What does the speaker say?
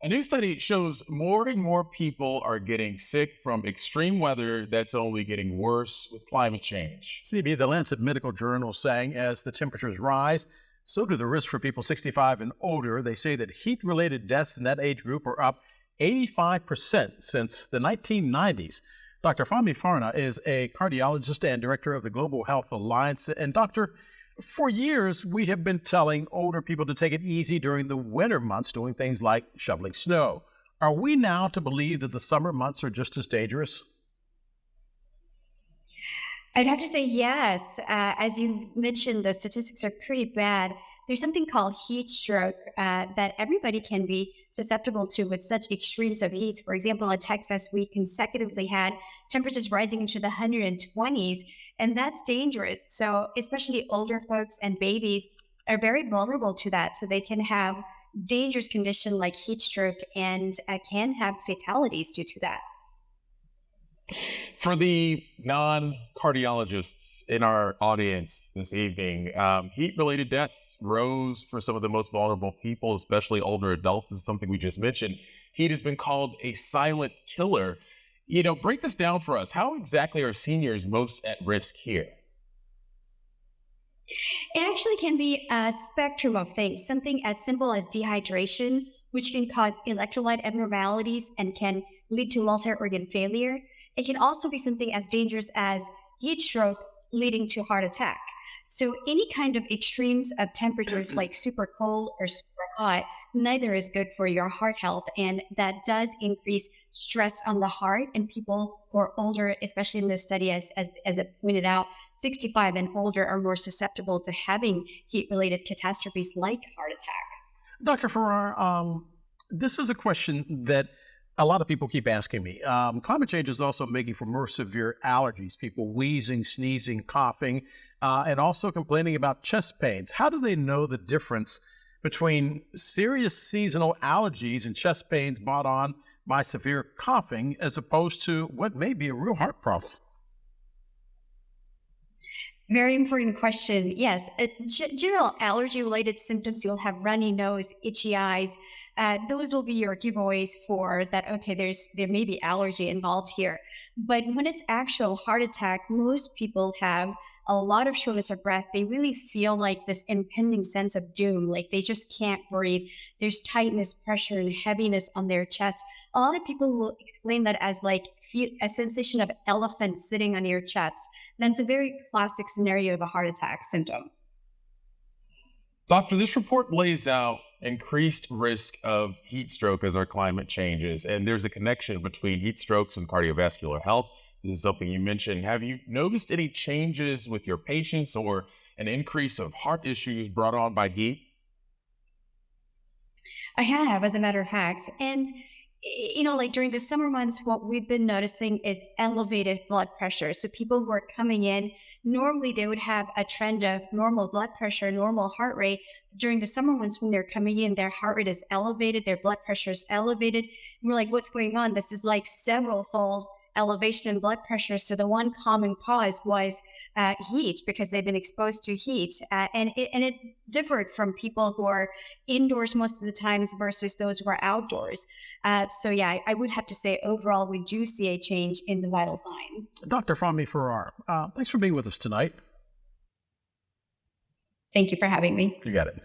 A new study shows more and more people are getting sick from extreme weather that's only getting worse with climate change. CB, the Lancet Medical Journal, saying as the temperatures rise, so do the risks for people 65 and older. They say that heat-related deaths in that age group are up 85% since the 1990s. Dr. Fahmi Farah is a cardiologist and director of the Global Health Alliance. And doctor, for years, we have been telling older people to take it easy during the winter months, doing things like shoveling snow. Are we now to believe that the summer months are just as dangerous? I'd have to say yes. As you mentioned, the statistics are pretty bad. There's something called heat stroke that everybody can be susceptible to with such extremes of heat. For example, in Texas, we consecutively had temperatures rising into the 120s, and that's dangerous. So, especially older folks and babies are very vulnerable to that. So, they can have dangerous condition like heat stroke and can have fatalities due to that. For the non cardiologists in our audience this evening, heat related deaths rose for some of the most vulnerable people, especially older adults. This is something we just mentioned. Heat has been called a silent killer. Break this down for us. How exactly are seniors most at risk here? It actually can be a spectrum of things, something as simple as dehydration, which can cause electrolyte abnormalities and can lead to multi-organ failure. It can also be something as dangerous as heat stroke leading to heart attack. So any kind of extremes of temperatures like super cold or super hot, neither is good for your heart health. And that does increase stress on the heart. And people who are older, especially in this study, as it pointed out, 65 and older are more susceptible to having heat-related catastrophes like heart attack. Dr. Farrar, this is a question that a lot of people keep asking me. Climate change is also making for more severe allergies, people wheezing, sneezing, coughing, and also complaining about chest pains. How do they know the difference between serious seasonal allergies and chest pains brought on by severe coughing as opposed to what may be a real heart problem? Very important question. Yes, general allergy-related symptoms, you'll have runny nose, itchy eyes. Those will be your giveaways for that. Okay, there may be allergy involved here. But when it's actual heart attack, most people have a lot of shortness of breath. They really feel like this impending sense of doom, like they just can't breathe. There's tightness, pressure, and heaviness on their chest. A lot of people will explain that as like a sensation of elephant sitting on your chest. That's a very classic scenario of a heart attack symptom. Doctor, this report lays out increased risk of heat stroke as our climate changes, and there's a connection between heat strokes and cardiovascular health. This is something you mentioned. Have you noticed any changes with your patients or an increase of heart issues brought on by heat? I have, as a matter of fact. And, like during the summer months, what we've been noticing is elevated blood pressure. So people who are coming in, normally they would have a trend of normal blood pressure, normal heart rate. During the summer months, when they're coming in, their heart rate is elevated, their blood pressure is elevated. And we're like, what's going on? This is like several fold elevation in blood pressure. So the one common cause was heat, because they've been exposed to heat, and it differed from people who are indoors most of the times versus those who are outdoors. So yeah, I would have to say overall we do see a change in the vital signs. Dr. Fahmi Farrar, thanks for being with us tonight. Thank you for having me. You got it.